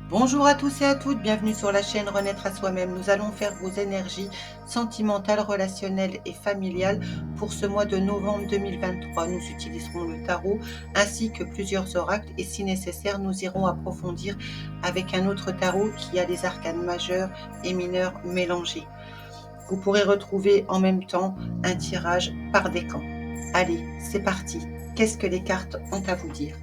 Bonjour à tous et à toutes, bienvenue sur la chaîne Renaître à soi-même. Nous allons faire vos énergies sentimentales, relationnelles et familiales pour ce mois de novembre 2023. Nous utiliserons le tarot ainsi que plusieurs oracles et si nécessaire, nous irons approfondir avec un autre tarot qui a les arcanes majeurs et mineurs mélangés. Vous pourrez retrouver en même temps un tirage par décan. Allez, c'est parti. Qu'est-ce que les cartes ont à vous dire ?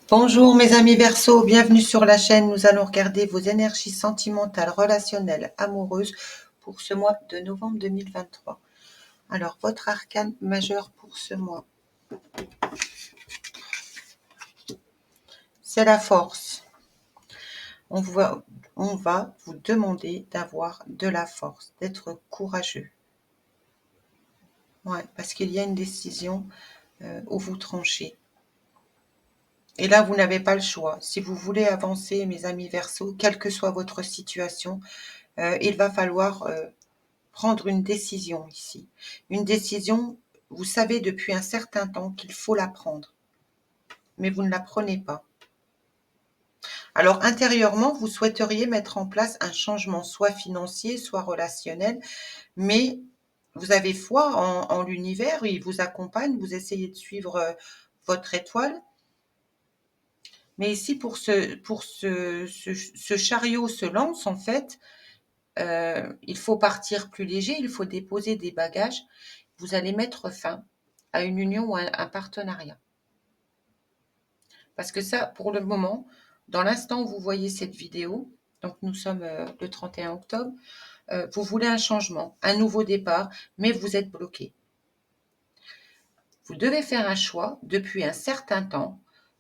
Bonjour mes amis Verseaux, bienvenue sur la chaîne. Nous allons regarder vos énergies sentimentales, relationnelles, amoureuses pour ce mois de novembre 2023. Alors, votre arcane majeur pour ce mois, c'est la force. On va vous demander d'avoir de la force, d'être courageux. Ouais, parce qu'il y a une décision où vous tranchez. Et là, vous n'avez pas le choix. Si vous voulez avancer, mes amis Verseaux, quelle que soit votre situation, il va falloir prendre une décision ici. Une décision, vous savez depuis un certain temps qu'il faut la prendre, mais vous ne la prenez pas. Alors intérieurement, vous souhaiteriez mettre en place un changement, soit financier, soit relationnel, mais vous avez foi en l'univers, il vous accompagne, vous essayez de suivre votre étoile. Mais ici, pour ce chariot se lance, en fait, il faut partir plus léger, il faut déposer des bagages. Vous allez mettre fin à une union ou un partenariat. Parce que ça, pour le moment, dans l'instant où vous voyez cette vidéo, donc nous sommes le 31 octobre, vous voulez un changement, un nouveau départ, mais vous êtes bloqué. Vous devez faire un choix depuis un certain temps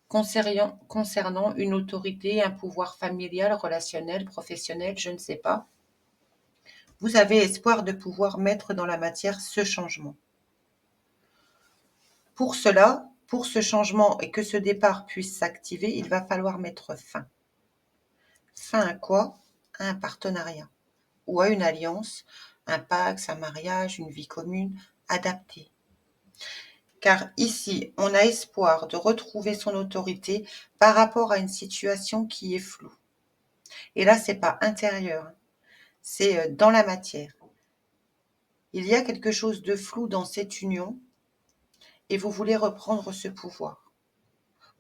concernant une autorité, un pouvoir familial, relationnel, professionnel, je ne sais pas. Vous avez espoir de pouvoir mettre dans la matière ce changement. Pour cela, pour ce changement et que ce départ puisse s'activer, il va falloir mettre fin. Fin à quoi ? À un partenariat ou à une alliance, un pax, un mariage, une vie commune adaptée. Car ici, on a espoir de retrouver son autorité par rapport à une situation qui est floue. Et là, c'est pas intérieur, c'est dans la matière. Il y a quelque chose de flou dans cette union et vous voulez reprendre ce pouvoir.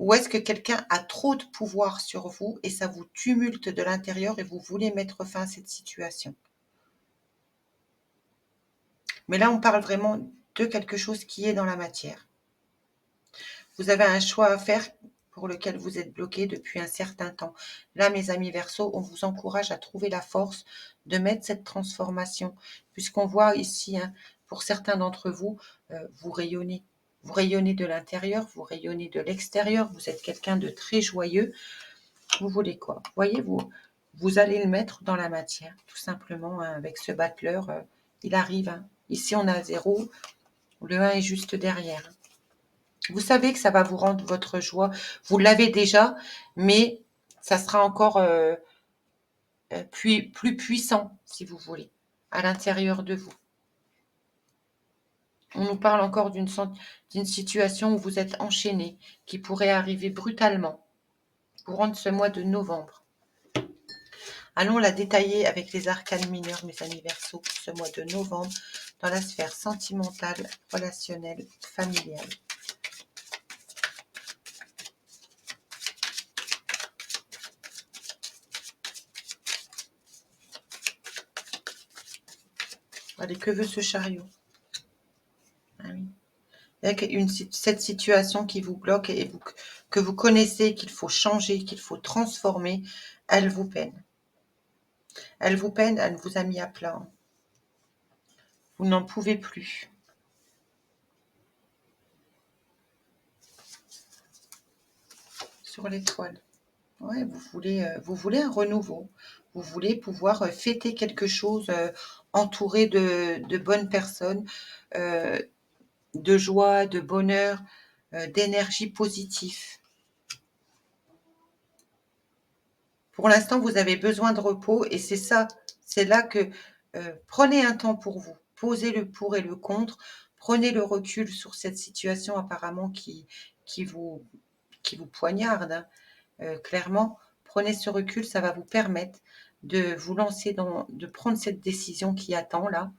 Ou est-ce que quelqu'un a trop de pouvoir sur vous et ça vous tumulte de l'intérieur et vous voulez mettre fin à cette situation? Mais là, on parle vraiment de quelque chose qui est dans la matière. Vous avez un choix à faire pour lequel vous êtes bloqué depuis un certain temps. Là, mes amis Verseaux, on vous encourage à trouver la force de mettre cette transformation, puisqu'on voit ici, pour certains d'entre vous, vous rayonnez. Vous rayonnez de l'intérieur, vous rayonnez de l'extérieur, vous êtes quelqu'un de très joyeux. Vous voulez quoi? Voyez, vous allez le mettre dans la matière, tout simplement, avec ce battleur. Il arrive. Ici, on a 0, le 1 est juste derrière. Vous savez que ça va vous rendre votre joie. Vous l'avez déjà, mais ça sera encore plus puissant, si vous voulez, à l'intérieur de vous. On nous parle encore d'une situation où vous êtes enchaîné, qui pourrait arriver brutalement pour rendre ce mois de novembre. Allons la détailler avec les arcanes mineurs, mes amis Verseaux, pour ce mois de novembre, dans la sphère sentimentale, relationnelle, familiale. Allez, que veut ce chariot? Ah oui. Avec cette situation qui vous bloque et que vous connaissez, qu'il faut changer, qu'il faut transformer, elle vous peine. Elle vous peine, elle vous a mis à plat. Vous n'en pouvez plus. sur l'étoile. Ouais, vous voulez un renouveau. Vous voulez pouvoir, fêter quelque chose, entouré de bonnes personnes, heu, de joie, de bonheur, d'énergie positive. Pour l'instant, vous avez besoin de repos et c'est ça, c'est là que, prenez un temps pour vous. Posez le pour et le contre. Prenez le recul sur cette situation apparemment qui vous qui vous poignarde, hein. Clairement, prenez ce recul, ça va vous permettre de vous lancer de prendre cette décision qui attend là.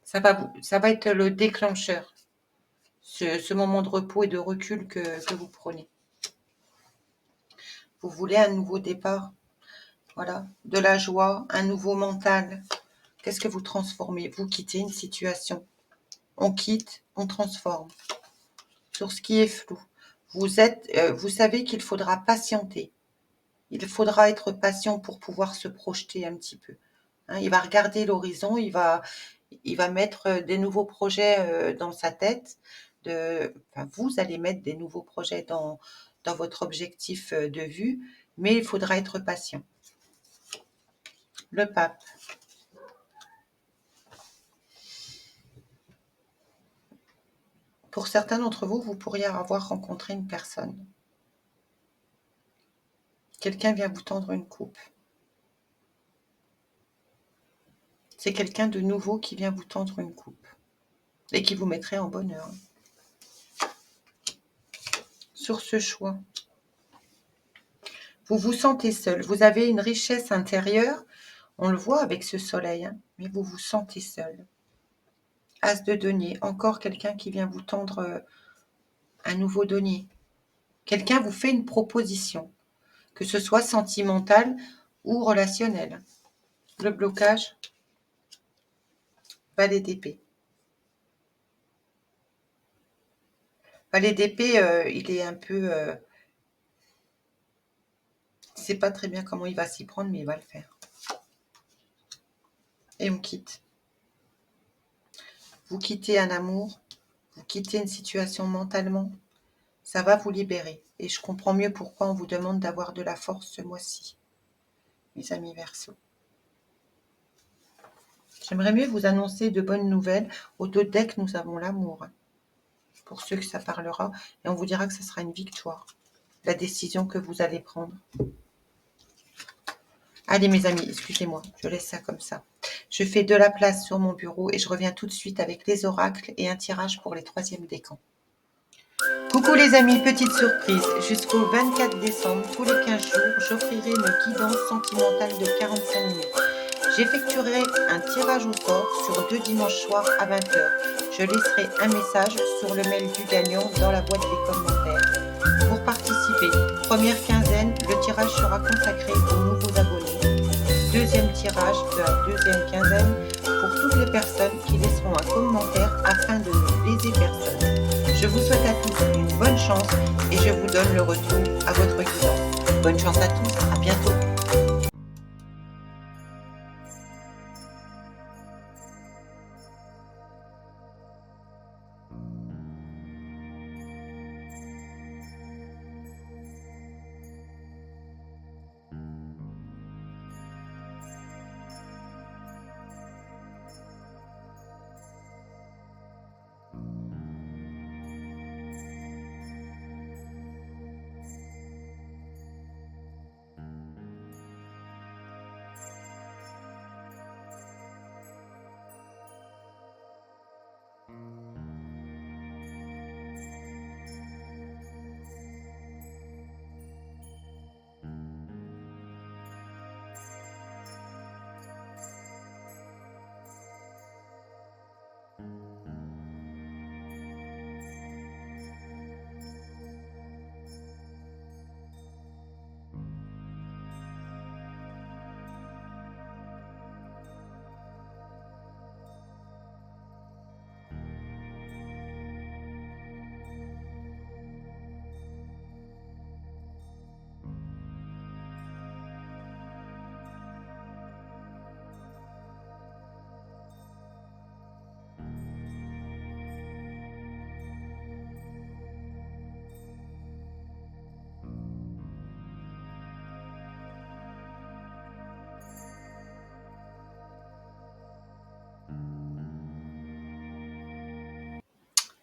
Ça va être le déclencheur, ce moment de repos et de recul que vous prenez. Vous voulez un nouveau départ, voilà, de la joie, un nouveau mental. Qu'est-ce que vous transformez? Vous quittez une situation. On quitte, on transforme. Sur ce qui est flou. Vous savez qu'il faudra patienter. Il faudra être patient pour pouvoir se projeter un petit peu. Hein, il va regarder l'horizon, il va mettre, des nouveaux projets, dans sa tête enfin, vous allez mettre des nouveaux projets dans votre objectif, de vue, mais il faudra être patient. Le pape. Pour certains d'entre vous, vous pourriez avoir rencontré une personne. Quelqu'un vient vous tendre une coupe. C'est quelqu'un de nouveau qui vient vous tendre une coupe et qui vous mettrait en bonheur. Sur ce choix, vous vous sentez seul, vous avez une richesse intérieure, on le voit avec ce soleil, hein, mais vous vous sentez seul. As de denier, encore quelqu'un qui vient vous tendre un nouveau denier. Quelqu'un vous fait une proposition, que ce soit sentimentale ou relationnelle. Le blocage, valet d'épée. Valet d'épée, il est un peu... il ne sait pas très bien comment il va s'y prendre, mais il va le faire. Et on quitte. Vous quittez un amour, vous quittez une situation mentalement, ça va vous libérer. Et je comprends mieux pourquoi on vous demande d'avoir de la force ce mois-ci, mes amis Verseau. J'aimerais mieux vous annoncer de bonnes nouvelles. Au dos deck, nous avons l'amour. Pour ceux que ça parlera. Et on vous dira que ce sera une victoire. La décision que vous allez prendre. Allez mes amis, excusez-moi, je laisse ça comme ça. Je fais de la place sur mon bureau et je reviens tout de suite avec les oracles et un tirage pour les 3e décans. Coucou les amis, petite surprise, jusqu'au 24 décembre, tous les 15 jours, j'offrirai une guidance sentimentale de 45 minutes. J'effectuerai un tirage au sort sur 2 dimanches soirs à 20 h. Je laisserai un message sur le mail du gagnant dans la boîte des commentaires. Pour participer, première quinzaine, le tirage sera consacré aux nouveaux abonnés. Deuxième tirage de la deuxième quinzaine pour toutes les personnes qui laisseront un commentaire afin de ne léser personne. Je vous souhaite à tous une bonne chance et je vous donne le retour à votre guidance. Bonne chance à tous, à bientôt.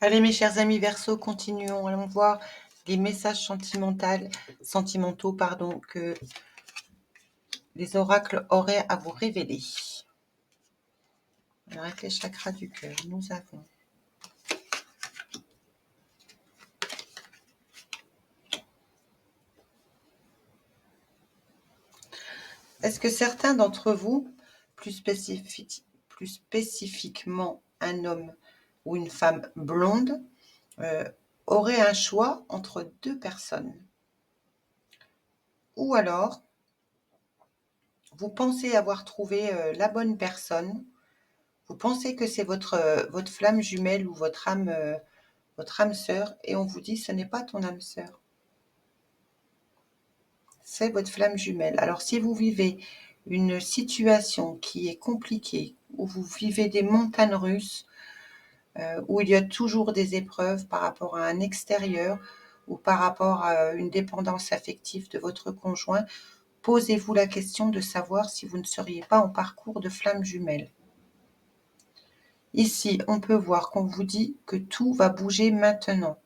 Allez, mes chers amis Verseau, continuons. Allons voir les messages sentimentaux, que les oracles auraient à vous révéler. Alors, avec les chakras du cœur, nous avons est-ce que certains d'entre vous, plus spécifiquement un homme ou une femme blonde, auraient un choix entre deux personnes? Ou alors, vous pensez avoir trouvé la bonne personne, vous pensez que c'est votre flamme jumelle ou votre âme sœur, et on vous dit ce n'est pas ton âme sœur, c'est votre flamme jumelle. Alors si vous vivez une situation qui est compliquée, où vous vivez des montagnes russes, où il y a toujours des épreuves par rapport à un extérieur ou par rapport à une dépendance affective de votre conjoint, posez-vous la question de savoir si vous ne seriez pas en parcours de flamme jumelle. Ici, on peut voir qu'on vous dit que tout va bouger maintenant,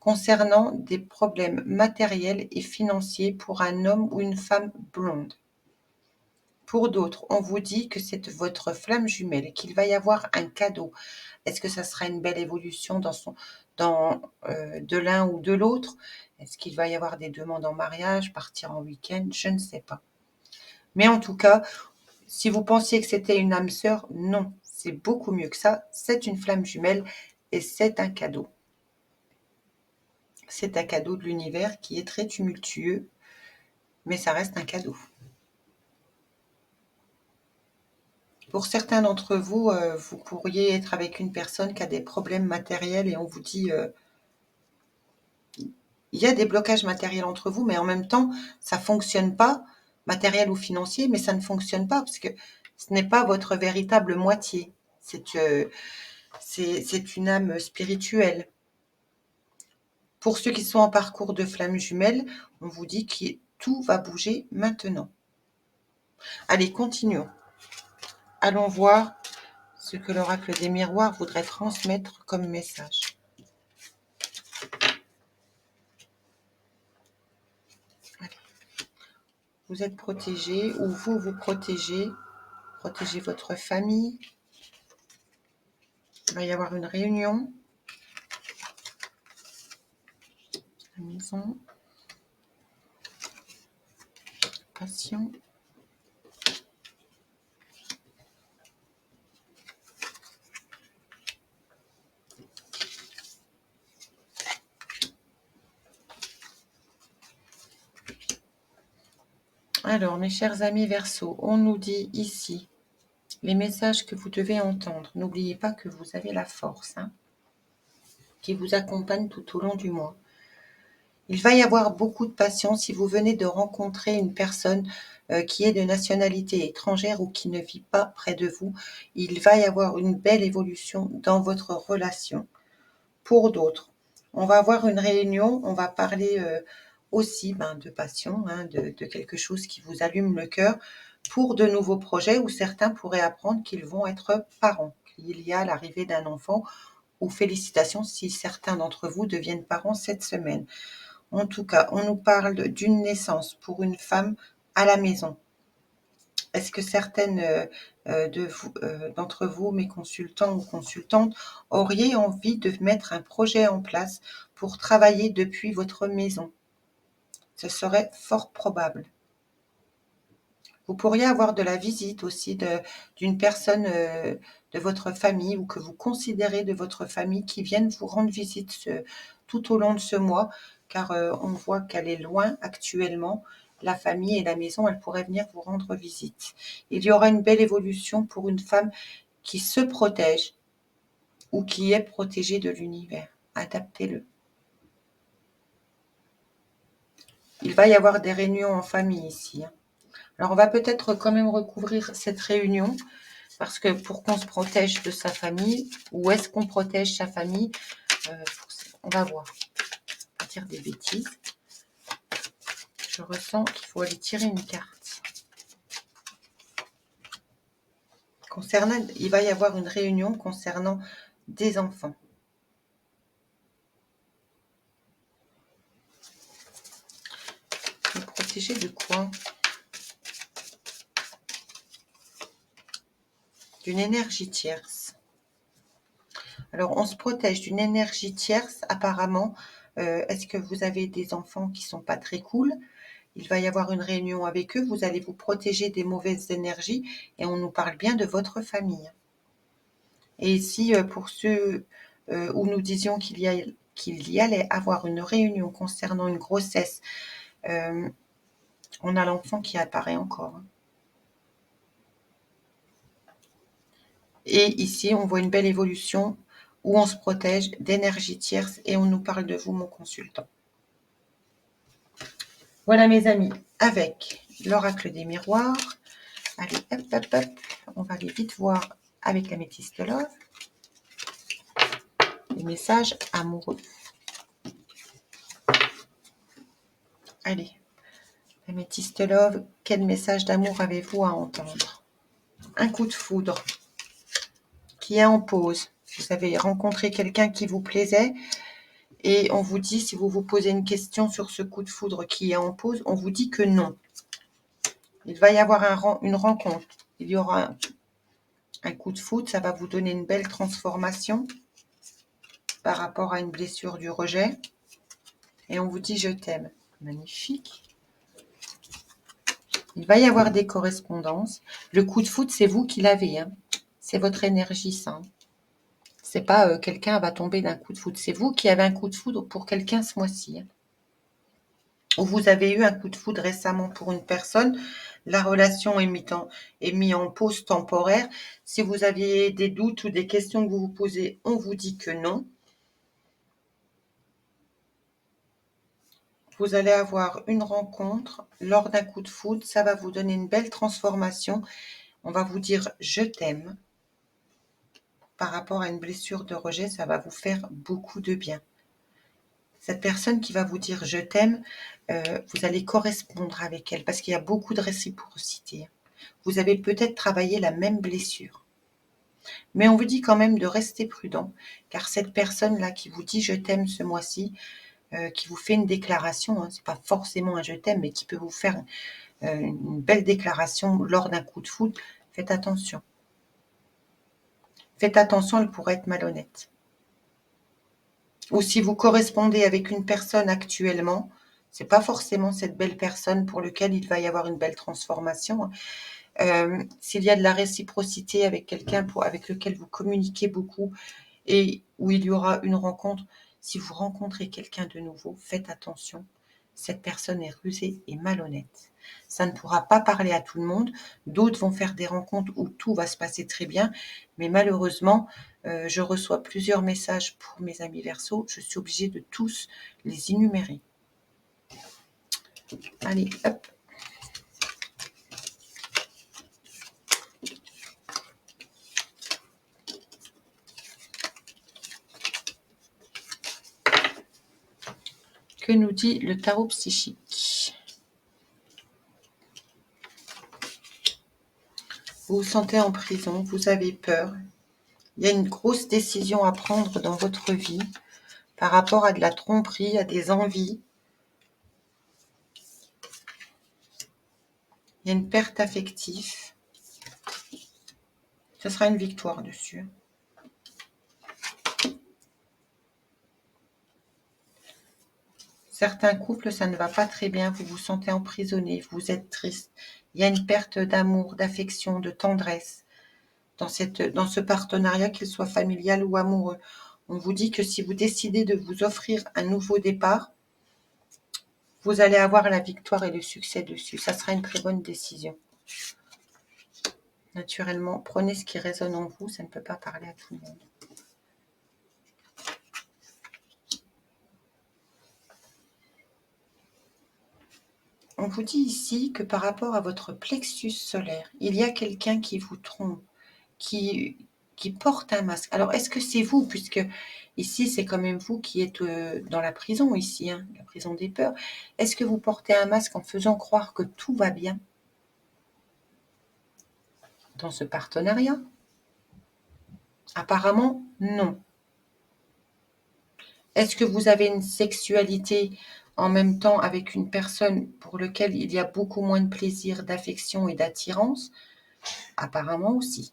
concernant des problèmes matériels et financiers pour un homme ou une femme blonde. Pour d'autres, on vous dit que c'est votre flamme jumelle, qu'il va y avoir un cadeau. Est-ce que ça sera une belle évolution de l'un ou de l'autre? Est-ce qu'il va y avoir des demandes en mariage, partir en week-end? Je ne sais pas. Mais en tout cas, si vous pensiez que c'était une âme sœur, non, c'est beaucoup mieux que ça. C'est une flamme jumelle et c'est un cadeau. C'est un cadeau de l'univers qui est très tumultueux, mais ça reste un cadeau. Pour certains d'entre vous, vous pourriez être avec une personne qui a des problèmes matériels et on vous dit il y a des blocages matériels entre vous, mais en même temps, ça ne fonctionne pas, matériel ou financier, mais ça ne fonctionne pas parce que ce n'est pas votre véritable moitié. C'est une âme spirituelle. Pour ceux qui sont en parcours de flamme jumelle, on vous dit que tout va bouger maintenant. Allez, continuons. Allons voir ce que l'oracle des miroirs voudrait transmettre comme message. Allez. Vous êtes protégé ou vous vous protégez. Protégez votre famille. Il va y avoir une réunion. La maison. Passion. Alors, mes chers amis Verseau, on nous dit ici les messages que vous devez entendre. N'oubliez pas que vous avez la force qui vous accompagne tout au long du mois. Il va y avoir beaucoup de patience si vous venez de rencontrer une personne qui est de nationalité étrangère ou qui ne vit pas près de vous. Il va y avoir une belle évolution dans votre relation. Pour d'autres, on va avoir une réunion, on va parler aussi de passion, de quelque chose qui vous allume le cœur pour de nouveaux projets où certains pourraient apprendre qu'ils vont être parents, qu'il y a l'arrivée d'un enfant, ou félicitations si certains d'entre vous deviennent parents cette semaine. En tout cas, on nous parle d'une naissance pour une femme à la maison. Est-ce que certaines d'entre vous, mes consultants ou consultantes, auriez envie de mettre un projet en place pour travailler depuis votre maison? Ce serait fort probable. Vous pourriez avoir de la visite aussi d'une personne de votre famille ou que vous considérez de votre famille qui viennent vous rendre visite tout au long de ce mois, car on voit qu'elle est loin actuellement. La famille et la maison, elle pourrait venir vous rendre visite. Il y aura une belle évolution pour une femme qui se protège ou qui est protégée de l'univers. Adaptez-le. Il va y avoir des réunions en famille ici. Alors, on va peut-être quand même recouvrir cette réunion parce que pour qu'on se protège de sa famille, ou est-ce qu'on protège sa famille, on va voir. Pas dire des bêtises. Je ressens qu'il faut aller tirer une carte. Il va y avoir une réunion concernant des enfants. protéger de quoi? D'une énergie tierce. Alors, on se protège d'une énergie tierce, apparemment. Est-ce que vous avez des enfants qui sont pas très cool? Il va y avoir une réunion avec eux, vous allez vous protéger des mauvaises énergies et on nous parle bien de votre famille. Et ici, pour ceux où nous disions qu'il y allait avoir une réunion concernant une grossesse, on a l'enfant qui apparaît encore, hein. Et ici, on voit une belle évolution où on se protège d'énergie tierce et on nous parle de vous, mon consultant. Voilà mes amis, avec l'oracle des miroirs. Allez, hop, hop, hop, on va aller vite voir avec l'améthyste love. Les messages amoureux. Allez, l'améthyste love, quel message d'amour avez-vous à entendre? Un coup de foudre qui est en pause. Vous avez rencontré quelqu'un qui vous plaisait et on vous dit, si vous vous posez une question sur ce coup de foudre qui est en pause, on vous dit que non. Il va y avoir une rencontre. Il y aura un coup de foudre, ça va vous donner une belle transformation par rapport à une blessure du rejet. Et on vous dit je t'aime. Magnifique. Il va y avoir des correspondances. Le coup de foudre, c'est vous qui l'avez, hein. C'est votre énergie, ça, hein. C'est pas quelqu'un va tomber d'un coup de foudre. C'est vous qui avez un coup de foudre pour quelqu'un ce mois-ci, hein. Ou vous avez eu un coup de foudre récemment pour une personne. La relation est mise en pause temporaire. Si vous aviez des doutes ou des questions que vous vous posez, on vous dit que non. Vous allez avoir une rencontre lors d'un coup de foudre. Ça va vous donner une belle transformation. On va vous dire « je t'aime ». Par rapport à une blessure de rejet, ça va vous faire beaucoup de bien. Cette personne qui va vous dire « je t'aime », vous allez correspondre avec elle parce qu'il y a beaucoup de réciprocité. Vous avez peut-être travaillé la même blessure. Mais on vous dit quand même de rester prudent, car cette personne-là qui vous dit « je t'aime » ce mois-ci, qui vous fait une déclaration, hein, ce n'est pas forcément un « je t'aime », mais qui peut vous faire une belle déclaration lors d'un coup de foudre, faites attention. Faites attention, elle pourrait être malhonnête. Ou si vous correspondez avec une personne actuellement, c'est pas forcément cette belle personne pour laquelle il va y avoir une belle transformation. S'il y a de la réciprocité avec quelqu'un avec lequel vous communiquez beaucoup et où il y aura une rencontre, si vous rencontrez quelqu'un de nouveau, faites attention. Cette personne est rusée et malhonnête. Ça ne pourra pas parler à tout le monde. D'autres vont faire des rencontres où tout va se passer très bien. Mais malheureusement, je reçois plusieurs messages pour mes amis Verseau. Je suis obligée de tous les énumérer. Allez, hop. Que nous dit le tarot psychique? Vous vous sentez en prison, vous avez peur. Il y a une grosse décision à prendre dans votre vie par rapport à de la tromperie, à des envies. Il y a une perte affective. Ce sera une victoire dessus. Certains couples, ça ne va pas très bien. Vous vous sentez emprisonné, vous êtes triste. Il y a une perte d'amour, d'affection, de tendresse dans ce partenariat, qu'il soit familial ou amoureux. On vous dit que si vous décidez de vous offrir un nouveau départ, vous allez avoir la victoire et le succès dessus. Ça sera une très bonne décision. Naturellement, prenez ce qui résonne en vous. Ça ne peut pas parler à tout le monde. On vous dit ici que par rapport à votre plexus solaire, il y a quelqu'un qui vous trompe, qui porte un masque. Alors, est-ce que c'est vous, puisque ici, c'est quand même vous qui êtes dans la prison, ici, hein, la prison des peurs. Est-ce que vous portez un masque en faisant croire que tout va bien dans ce partenariat? Apparemment, non. Est-ce que vous avez une sexualité en même temps avec une personne pour laquelle il y a beaucoup moins de plaisir, d'affection et d'attirance? Apparemment aussi.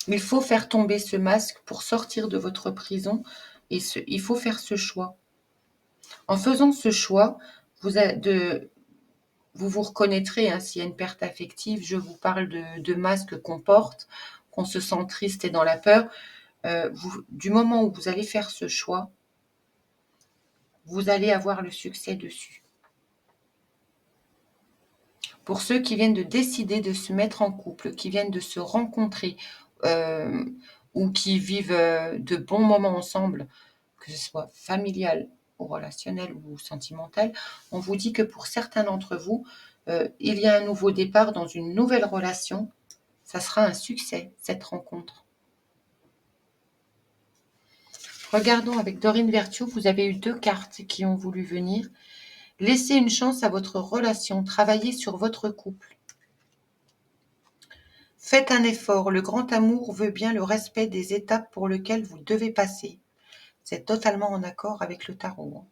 Il faut faire tomber ce masque pour sortir de votre prison et il faut faire ce choix. En faisant ce choix, vous vous reconnaîtrez, hein, s'il y a une perte affective. Je vous parle de masques qu'on porte, qu'on se sent triste et dans la peur. Du moment où vous allez faire ce choix, vous allez avoir le succès dessus. Pour ceux qui viennent de décider de se mettre en couple, qui viennent de se rencontrer, euh, ou qui vivent de bons moments ensemble, que ce soit familial ou relationnel ou sentimental, on vous dit que pour certains d'entre vous, il y a un nouveau départ dans une nouvelle relation. Ça sera un succès, cette rencontre. Regardons avec Dorine Virtue, vous avez eu 2 cartes qui ont voulu venir. Laissez une chance à votre relation, travaillez sur votre couple. Faites un effort, le grand amour veut bien le respect des étapes pour lesquelles vous devez passer. C'est totalement en accord avec le tarot.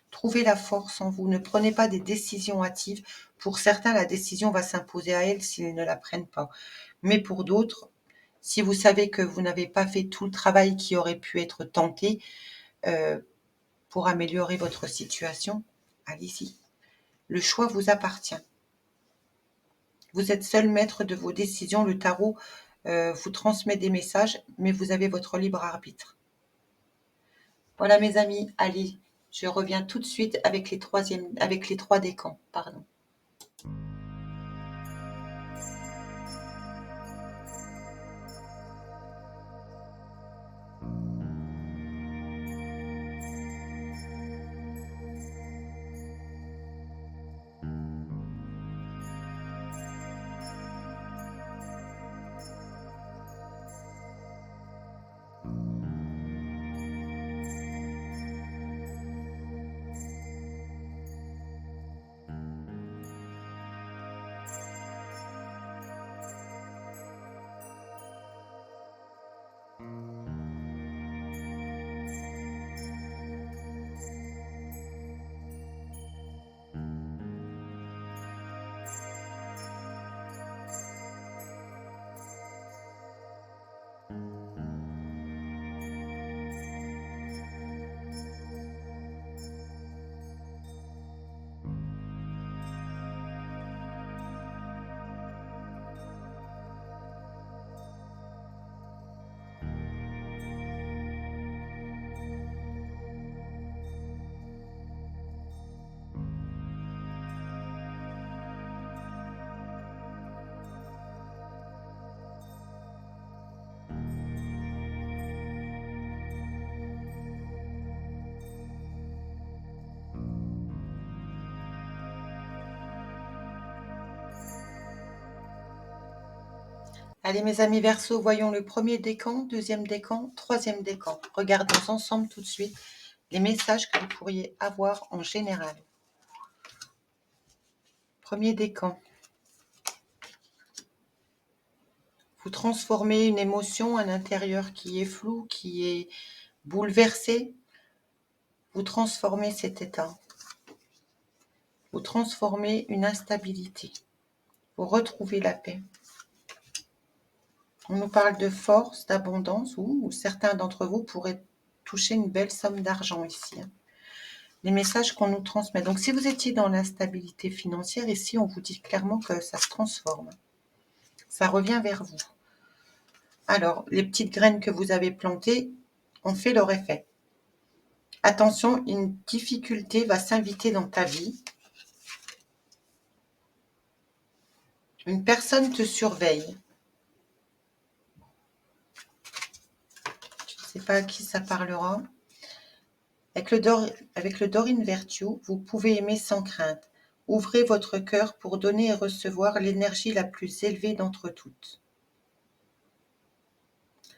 Trouvez la force en vous, ne prenez pas des décisions hâtives. Pour certains, la décision va s'imposer à elles s'ils ne la prennent pas. Mais pour d'autres, si vous savez que vous n'avez pas fait tout le travail qui aurait pu être tenté pour améliorer votre situation, allez-y. Le choix vous appartient. Vous êtes seul maître de vos décisions. Le tarot vous transmet des messages, mais vous avez votre libre arbitre. Voilà mes amis, allez, je reviens tout de suite avec les 3 décans. Pardon. Allez mes amis Verseau, voyons le premier décan, deuxième décan, troisième décan. Regardons ensemble tout de suite les messages que vous pourriez avoir en général. Premier décan. Vous transformez une émotion, un intérieur qui est flou, qui est bouleversé. Vous transformez cet état. Vous transformez une instabilité. Vous retrouvez la paix. On nous parle de force, d'abondance, ou certains d'entre vous pourraient toucher une belle somme d'argent ici. Les messages qu'on nous transmet. Donc, si vous étiez dans l'instabilité financière, ici, on vous dit clairement que ça se transforme. Ça revient vers vous. Alors, les petites graines que vous avez plantées ont fait leur effet. Attention, une difficulté va s'inviter dans ta vie. Une personne te surveille. Je ne sais pas à qui ça parlera. Avec le Dorine Virtue, vous pouvez aimer sans crainte. Ouvrez votre cœur pour donner et recevoir l'énergie la plus élevée d'entre toutes.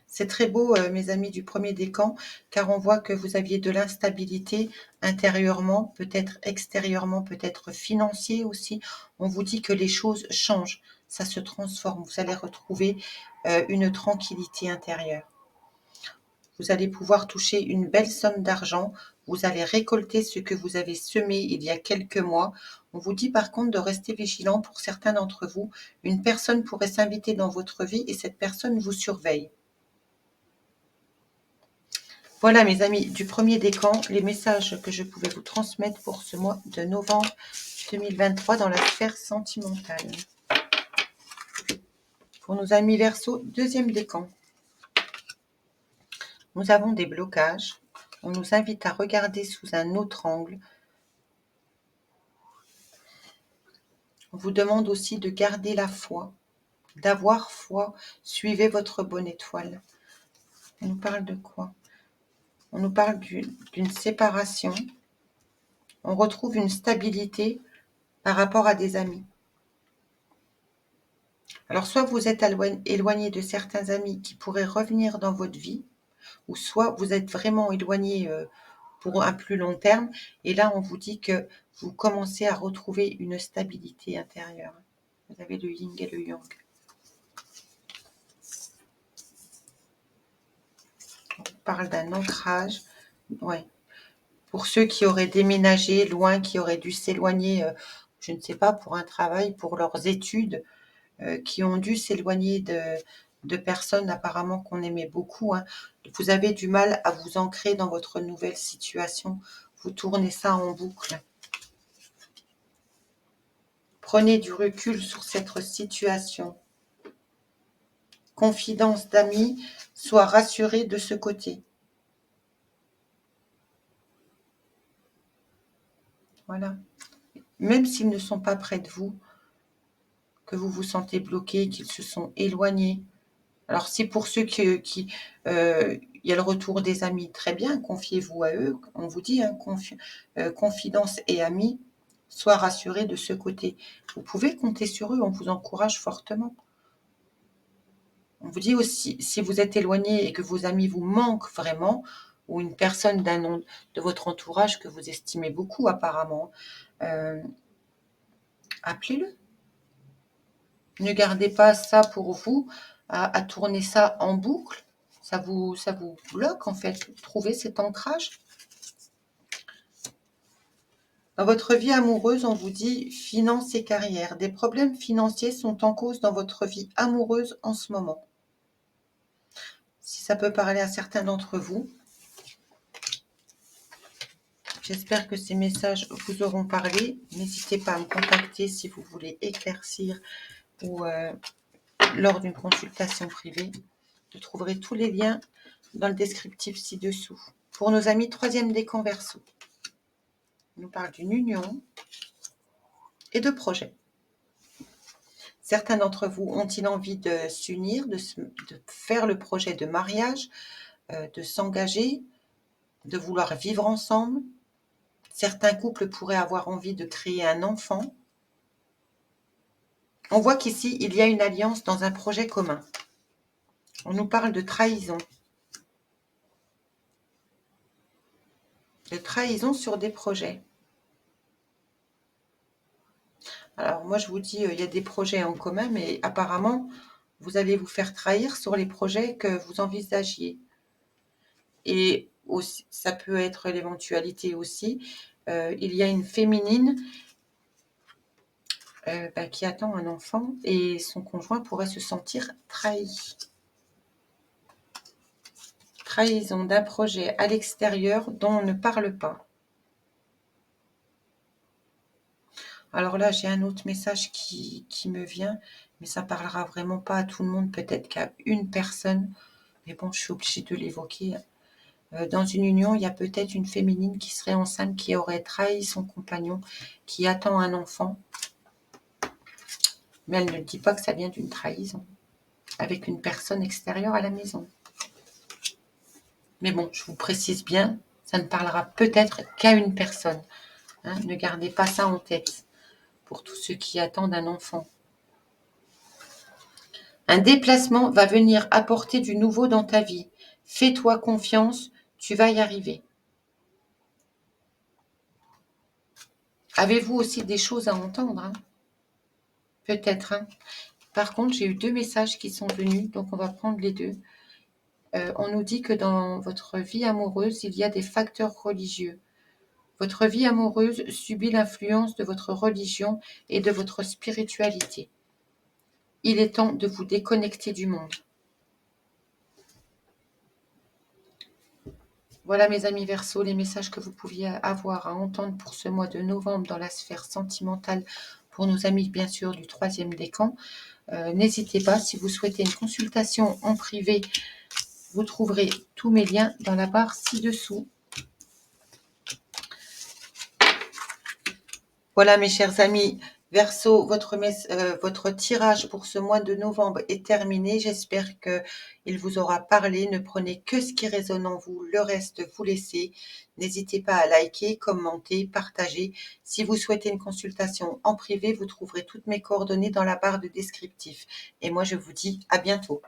C'est très beau, mes amis du premier décan, car on voit que vous aviez de l'instabilité intérieurement, peut-être extérieurement, peut-être financier aussi. On vous dit que les choses changent, ça se transforme. Vous allez retrouver une tranquillité intérieure. Vous allez pouvoir toucher une belle somme d'argent. Vous allez récolter ce que vous avez semé il y a quelques mois. On vous dit par contre de rester vigilant pour certains d'entre vous. Une personne pourrait s'inviter dans votre vie et cette personne vous surveille. Voilà mes amis, du premier décan, les messages que je pouvais vous transmettre pour ce mois de novembre 2023 dans la sphère sentimentale. Pour nos amis Verseau, deuxième décan. Nous avons des blocages. On nous invite à regarder sous un autre angle. On vous demande aussi de garder la foi, d'avoir foi. Suivez votre bonne étoile. On nous parle de quoi? On nous parle d'une séparation. On retrouve une stabilité par rapport à des amis. Alors, soit vous êtes éloigné de certains amis qui pourraient revenir dans votre vie, ou soit vous êtes vraiment éloigné pour un plus long terme. Et là, on vous dit que vous commencez à retrouver une stabilité intérieure. Vous avez le yin et le yang. On parle d'un ancrage. Ouais. Pour ceux qui auraient déménagé loin, qui auraient dû s'éloigner, je ne sais pas, pour un travail, pour leurs études, qui ont dû s'éloigner de personnes apparemment qu'on aimait beaucoup. Hein. Vous avez du mal à vous ancrer dans votre nouvelle situation. Vous tournez ça en boucle. Prenez du recul sur cette situation. Confidence d'amis, sois rassuré de ce côté. Voilà. Même s'ils ne sont pas près de vous, que vous vous sentez bloqué, qu'ils se sont éloignés. Alors, si pour ceux il y a le retour des amis, très bien, confiez-vous à eux. On vous dit, hein, confidence et amis, sois rassurés de ce côté. Vous pouvez compter sur eux, on vous encourage fortement. On vous dit aussi, si vous êtes éloigné et que vos amis vous manquent vraiment, ou une personne de votre entourage que vous estimez beaucoup apparemment, appelez-le. Ne gardez pas ça pour vous, à tourner ça en boucle. Ça vous bloque en fait. Trouvez cet ancrage. Dans votre vie amoureuse, on vous dit finances et carrière. Des problèmes financiers sont en cause dans votre vie amoureuse en ce moment. Si ça peut parler à certains d'entre vous, j'espère que ces messages vous auront parlé. N'hésitez pas à me contacter si vous voulez éclaircir ou lors d'une consultation privée. Vous trouverez tous les liens dans le descriptif ci-dessous. Pour nos amis troisième décan Verseau, on nous parle d'une union et de projets. Certains d'entre vous ont-ils envie de s'unir, de faire le projet de mariage, de s'engager, de vouloir vivre ensemble. Certains couples pourraient avoir envie de créer un enfant. On voit qu'ici, il y a une alliance dans un projet commun. On nous parle de trahison. De trahison sur des projets. Alors moi, je vous dis, il y a des projets en commun, mais apparemment, vous allez vous faire trahir sur les projets que vous envisagiez. Et aussi, ça peut être l'éventualité aussi. Il y a une féminine qui attend un enfant et son conjoint pourrait se sentir trahi. Trahison d'un projet à l'extérieur dont on ne parle pas. Alors là, j'ai un autre message qui me vient, mais ça parlera vraiment pas à tout le monde, peut-être qu'à une personne. Mais bon, je suis obligée de l'évoquer. Dans une union, il y a peut-être une féminine qui serait enceinte, qui aurait trahi son compagnon, qui attend un enfant. Mais elle ne dit pas que ça vient d'une trahison, avec une personne extérieure à la maison. Mais bon, je vous précise bien, ça ne parlera peut-être qu'à une personne. Hein, ne gardez pas ça en tête, pour tous ceux qui attendent un enfant. Un déplacement va venir apporter du nouveau dans ta vie. Fais-toi confiance, tu vas y arriver. Avez-vous aussi des choses à entendre, hein? Peut-être. Hein. Par contre, j'ai eu deux messages qui sont venus, donc on va prendre les deux. On nous dit que dans votre vie amoureuse, il y a des facteurs religieux. Votre vie amoureuse subit l'influence de votre religion et de votre spiritualité. Il est temps de vous déconnecter du monde. Voilà mes amis Verseaux, les messages que vous pouviez avoir à entendre pour ce mois de novembre dans la sphère sentimentale pour nos amis bien sûr du 3e décan. N'hésitez pas, si vous souhaitez une consultation en privé, vous trouverez tous mes liens dans la barre ci-dessous. Voilà mes chers amis Verseau, votre tirage pour ce mois de novembre est terminé. J'espère qu'il vous aura parlé. Ne prenez que ce qui résonne en vous, le reste vous laissez. N'hésitez pas à liker, commenter, partager. Si vous souhaitez une consultation en privé, vous trouverez toutes mes coordonnées dans la barre de descriptif. Et moi je vous dis à bientôt.